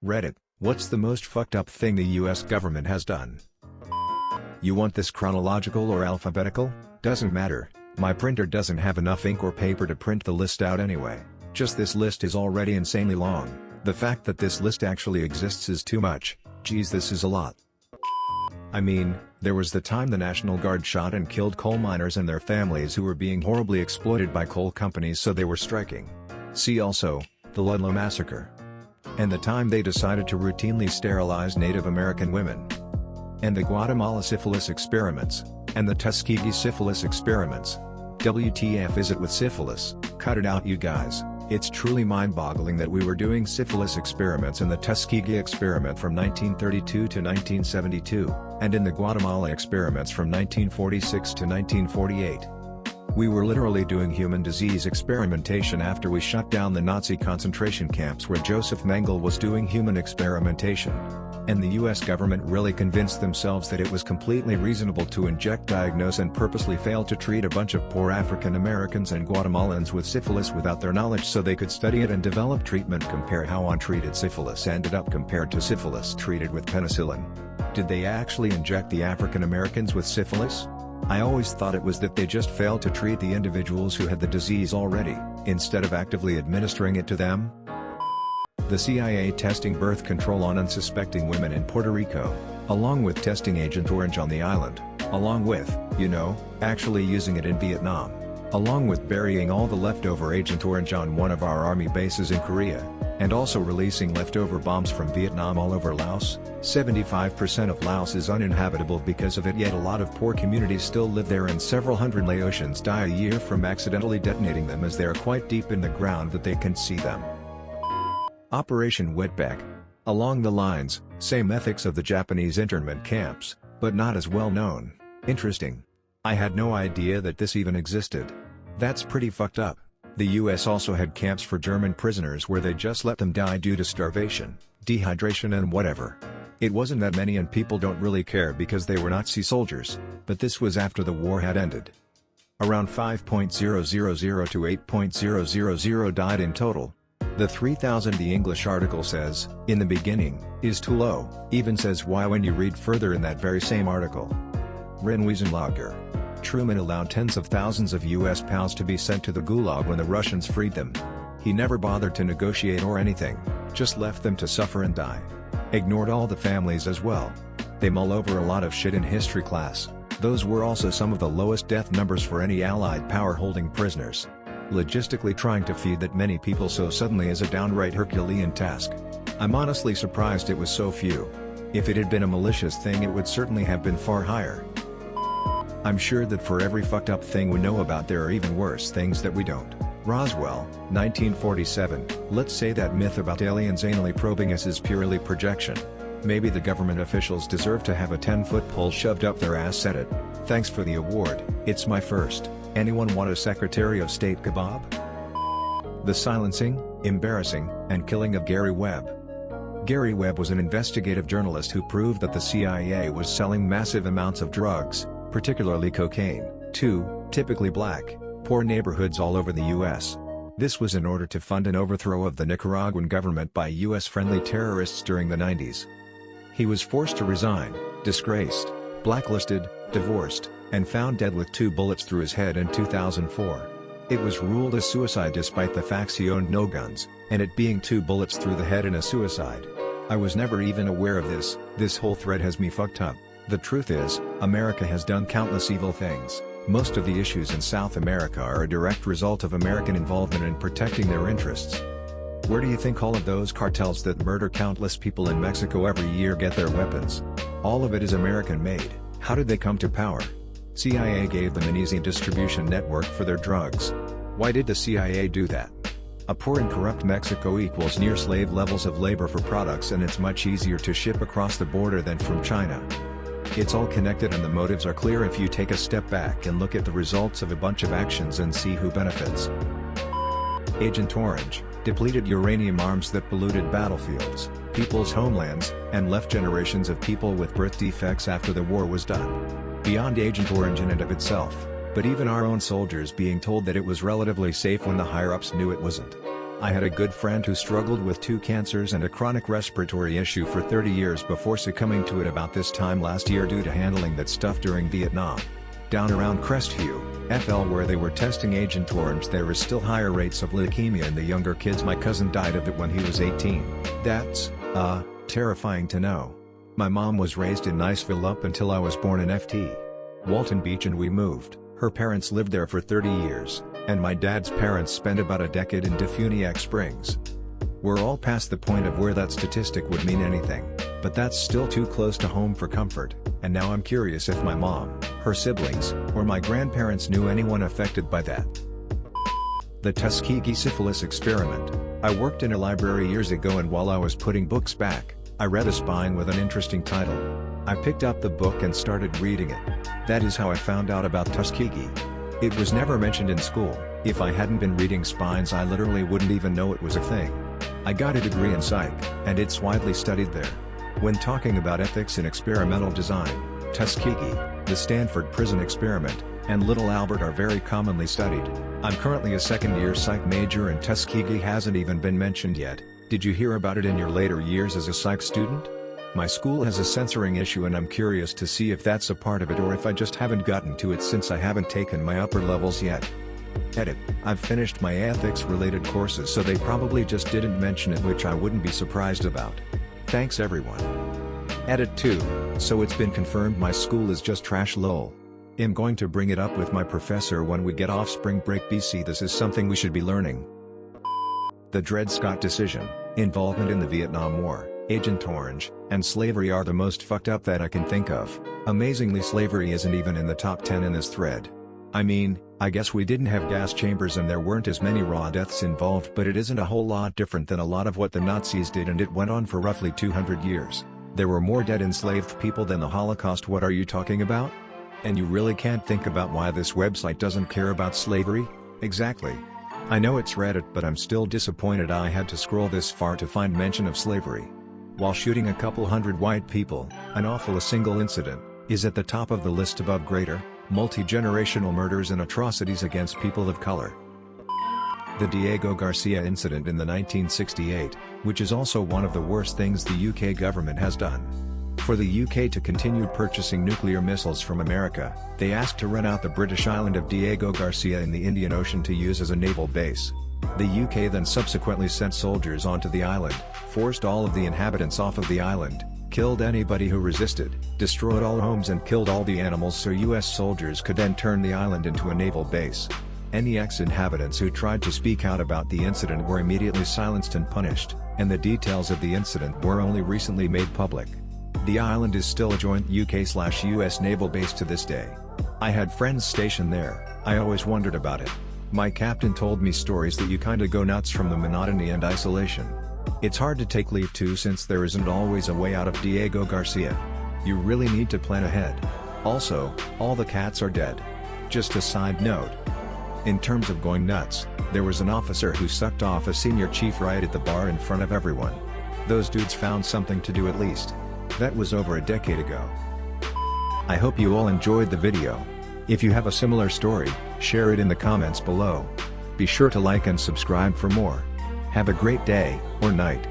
Reddit, what's the most fucked up thing the US government has done? You want this chronological or alphabetical? Doesn't matter, my printer doesn't have enough ink or paper to print the list out anyway. Just this list is already insanely long. The fact that this list actually exists is too much. Geez, this is a lot. I mean, there was the time the National Guard shot and killed coal miners and their families who were being horribly exploited by coal companies, so they were striking. See also, the Ludlow Massacre. And the time they decided to routinely sterilize Native American women. And the Guatemala syphilis experiments, and the Tuskegee syphilis experiments. WTF is it with syphilis? Cut it out, you guys. It's truly mind-boggling that we were doing syphilis experiments in the Tuskegee experiment from 1932 to 1972, and in the Guatemala experiments from 1946 to 1948. We were literally doing human disease experimentation after we shut down the Nazi concentration camps where Joseph Mengele was doing human experimentation. And the US government really convinced themselves that it was completely reasonable to inject, diagnose and purposely fail to treat a bunch of poor African Americans and Guatemalans with syphilis without their knowledge so they could study it and develop treatment. Compare how untreated syphilis ended up compared to syphilis treated with penicillin. Did they actually inject the African Americans with syphilis? I always thought it was that they just failed to treat the individuals who had the disease already, instead of actively administering it to them. The CIA testing birth control on unsuspecting women in Puerto Rico, along with testing Agent Orange on the island, along with, actually using it in Vietnam, along with burying all the leftover Agent Orange on one of our army bases in Korea, and also releasing leftover bombs from Vietnam all over Laos. 75% of Laos is uninhabitable because of it, yet a lot of poor communities still live there and several hundred Laotians die a year from accidentally detonating them as they are quite deep in the ground that they can't see them. Operation Wetback. Along the lines, same ethics of the Japanese internment camps, but not as well known. Interesting. I had no idea that this even existed. That's pretty fucked up. The US also had camps for German prisoners where they just let them die due to starvation, dehydration and whatever. It wasn't that many and people don't really care because they were Nazi soldiers, but this was after the war had ended. Around 5,000 to 8,000 died in total. The 3,000 the English article says, in the beginning, is too low, even says why when you read further in that very same article. Renwiesenlager. Truman allowed tens of thousands of US POWs to be sent to the Gulag when the Russians freed them. He never bothered to negotiate or anything, just left them to suffer and die. Ignored all the families as well. They mull over a lot of shit in history class. Those were also some of the lowest death numbers for any Allied power holding prisoners. Logistically trying to feed that many people so suddenly is a downright Herculean task. I'm honestly surprised it was so few. If it had been a malicious thing it would certainly have been far higher. I'm sure that for every fucked up thing we know about there are even worse things that we don't. Roswell, 1947, let's say that myth about aliens anally probing us is purely projection. Maybe the government officials deserve to have a 10-foot pole shoved up their ass at it. Thanks for the award, it's my first. Anyone want a Secretary of State kebab? The silencing, embarrassing, and killing of Gary Webb. Gary Webb was an investigative journalist who proved that the CIA was selling massive amounts of drugs, particularly cocaine, to, typically black, poor neighborhoods all over the U.S. This was in order to fund an overthrow of the Nicaraguan government by U.S.-friendly terrorists during the 90s. He was forced to resign, disgraced, blacklisted, divorced, and found dead with 2 bullets through his head in 2004. It was ruled a suicide despite the facts he owned no guns, and it being 2 bullets through the head in a suicide. I was never even aware of this whole thread has me fucked up. The truth is, America has done countless evil things. Most of the issues in South America are a direct result of American involvement in protecting their interests. Where do you think all of those cartels that murder countless people in Mexico every year get their weapons? All of it is American-made. How did they come to power? CIA gave them an easy distribution network for their drugs. Why did the CIA do that? A poor and corrupt Mexico equals near slave levels of labor for products, and it's much easier to ship across the border than from China. It's all connected and the motives are clear if you take a step back and look at the results of a bunch of actions and see who benefits. Agent Orange, depleted uranium arms that polluted battlefields, people's homelands, and left generations of people with birth defects after the war was done. Beyond Agent Orange in and of itself, but even our own soldiers being told that it was relatively safe when the higher-ups knew it wasn't. I had a good friend who struggled with 2 cancers and a chronic respiratory issue for 30 years before succumbing to it about this time last year due to handling that stuff during Vietnam. Down around Crestview, FL where they were testing Agent Orange, there is still higher rates of leukemia in the younger kids. My cousin died of it when he was 18. That's, terrifying to know. My mom was raised in Niceville up until I was born in FT. Walton Beach, and we moved. Her parents lived there for 30 years, and my dad's parents spent about a decade in Defuniak Springs. We're all past the point of where that statistic would mean anything, but that's still too close to home for comfort, and now I'm curious if my mom, her siblings, or my grandparents knew anyone affected by that. The Tuskegee Syphilis Experiment. I worked in a library years ago, and while I was putting books back, I read a spine with an interesting title. I picked up the book and started reading it. That is how I found out about Tuskegee. It was never mentioned in school. If I hadn't been reading spines, I literally wouldn't even know it was a thing. I got a degree in psych, and it's widely studied there. When talking about ethics in experimental design, Tuskegee, the Stanford Prison Experiment, and Little Albert are very commonly studied. I'm currently a second-year psych major, and Tuskegee hasn't even been mentioned yet. Did you hear about it in your later years as a psych student? My school has a censoring issue, and I'm curious to see if that's a part of it or if I just haven't gotten to it since I haven't taken my upper levels yet. Edit. I've finished my ethics-related courses, so they probably just didn't mention it, which I wouldn't be surprised about. Thanks everyone. Edit 2. So it's been confirmed my school is just trash lol. I'm going to bring it up with my professor when we get off spring break. BC, this is something we should be learning. The Dred Scott decision, involvement in the Vietnam War, Agent Orange, and slavery are the most fucked up that I can think of. Amazingly, slavery isn't even in the top 10 in this thread. I mean, I guess we didn't have gas chambers and there weren't as many raw deaths involved, but it isn't a whole lot different than a lot of what the Nazis did, and it went on for roughly 200 years. There were more dead enslaved people than the Holocaust. What are you talking about? And you really can't think about why this website doesn't care about slavery? Exactly. I know it's Reddit, but I'm still disappointed I had to scroll this far to find mention of slavery. While shooting a couple hundred white people, an awful single incident, is at the top of the list above greater, multi-generational murders and atrocities against people of color. The Diego Garcia incident in the 1968, which is also one of the worst things the UK government has done. For the UK to continue purchasing nuclear missiles from America, they asked to rent out the British island of Diego Garcia in the Indian Ocean to use as a naval base. The UK then subsequently sent soldiers onto the island, forced all of the inhabitants off of the island, killed anybody who resisted, destroyed all homes and killed all the animals so US soldiers could then turn the island into a naval base. Any ex-inhabitants who tried to speak out about the incident were immediately silenced and punished, and the details of the incident were only recently made public. The island is still a joint UK/US naval base to this day. I had friends stationed there. I always wondered about it. My captain told me stories that you kinda go nuts from the monotony and isolation. It's hard to take leave too, since there isn't always a way out of Diego Garcia. You really need to plan ahead. Also, all the cats are dead. Just a side note. In terms of going nuts, there was an officer who sucked off a senior chief right at the bar in front of everyone. Those dudes found something to do at least. That was over a decade ago. I hope you all enjoyed the video. If you have a similar story, share it in the comments below. Be sure to like and subscribe for more. Have a great day, or night.